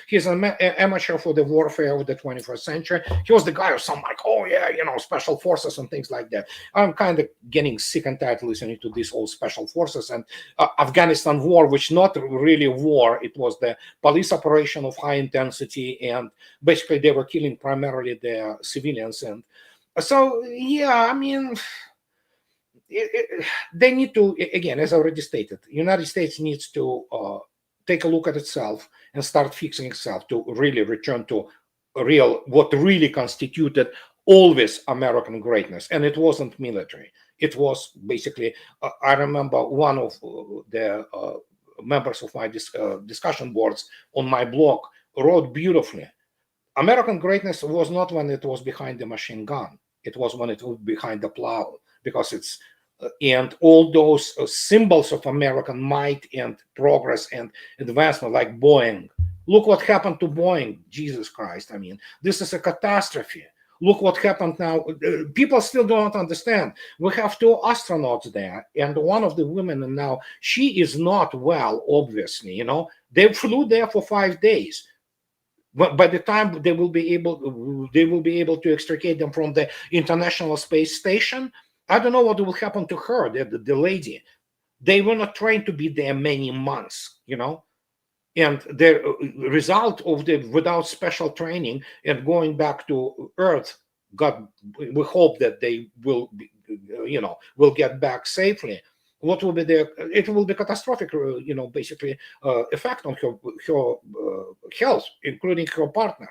He's an amateur for the warfare of the 21st century. He was the guy of some like, oh yeah, special forces and things like that. I'm kind of getting sick and tired listening to this whole special forces and Afghanistan war, which not really a war. It was the police operation of high intensity, and basically they were killing primarily the civilians. And so yeah, they need to, again, as I already stated, United States needs to take a look at itself and start fixing itself to really return to what really constituted always American greatness. And it wasn't military. It was basically, I remember one of the members of my discussion boards on my blog wrote beautifully, American greatness was not when it was behind the machine gun. It was when it was behind the plow, because it's and all those symbols of American might and progress and advancement, like Boeing. Look what happened to Boeing. Jesus Christ. This is a catastrophe. Look what happened now. People still don't understand. We have two astronauts there, and one of the women now, she is not well, obviously. They flew there for 5 days. But by the time they will be able to extricate them from the International Space Station, I don't know what will happen to her, the lady. They were not trained to be there many months, and the result of without special training and going back to Earth, God, we hope that they will will get back safely. What will be it will be catastrophic, basically effect on her health, including her partner.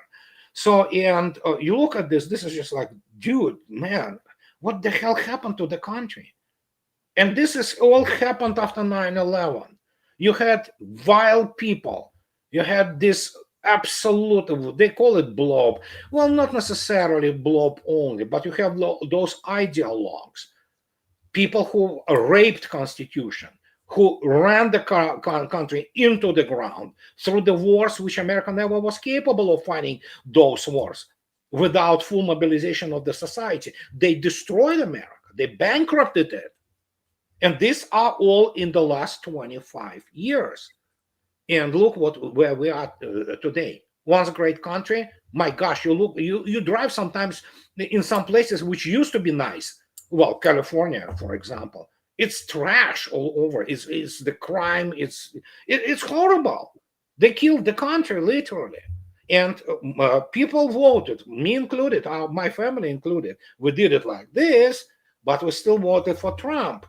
So, and you look at this is just like, dude, man, what the hell happened to the country? And this is all happened after 9/11. You had vile people. You had this absolute, they call it blob. Well, not necessarily blob only, but you have those ideologues, people who raped constitution, who ran the country into the ground through the wars, which America never was capable of fighting those wars without full mobilization of the society. They destroyed America. They bankrupted it. And these are all in the last 25 years. And look where we are today. Once a great country, my gosh, you drive sometimes in some places which used to be nice. Well, California, for example, it's trash all over. It's the crime. It's horrible. They killed the country literally, and people voted, me included, my family included. We did it like this, but we still voted for Trump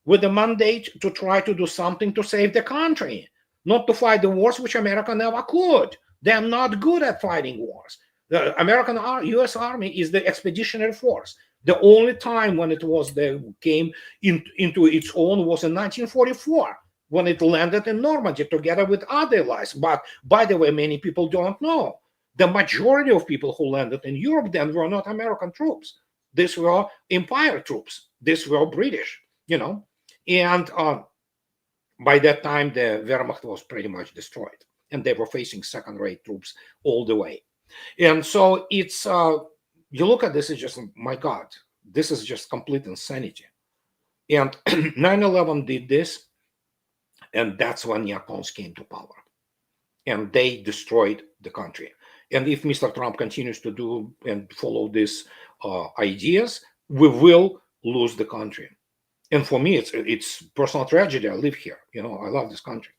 with the mandate to try to do something to save the country, not to fight the wars which America never could. They're not good at fighting wars. The American U.S. Army is the expeditionary force. The only time when it was came into its own was in 1944, when it landed in Normandy together with other allies. But by the way, many people don't know, the majority of people who landed in Europe then were not American troops. These were Empire troops. These were British, and by that time the Wehrmacht was pretty much destroyed, and they were facing second-rate troops all the way. And so it's you look at this, it's just, my God, this is just complete insanity. And 9/11 did this, and that's when neocons came to power, and they destroyed the country. And if Mr. Trump continues to do and follow these ideas, we will lose the country. And for me, it's personal tragedy. I live here, I love this country,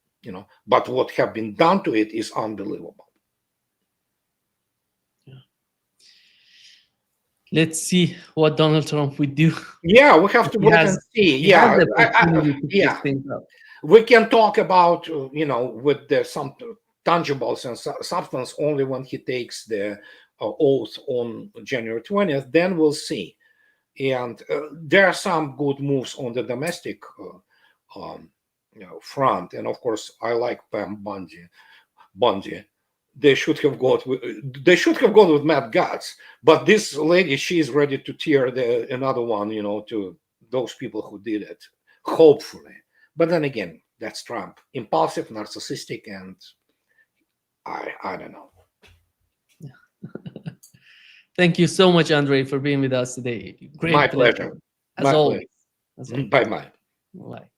but what have been done to it is unbelievable. Let's see what Donald Trump would do. Yeah, we have to He wait has and see. he has Yeah, the opportunity to fix yeah. things up. We can talk about with the some tangibles and substance only when he takes the oath on January 20th. Then we'll see. And there are some good moves on the domestic front, and of course, I like Pam Bondi. They should have gone with Matt Gaetz, but this lady, she's ready to tear another one, to those people who did it, hopefully. But then again, that's Trump, impulsive, narcissistic, and I don't know. Thank you so much, Andrei, for being with us today. My Great pleasure. pleasure, as My pleasure. always. As always. Bye bye. Bye.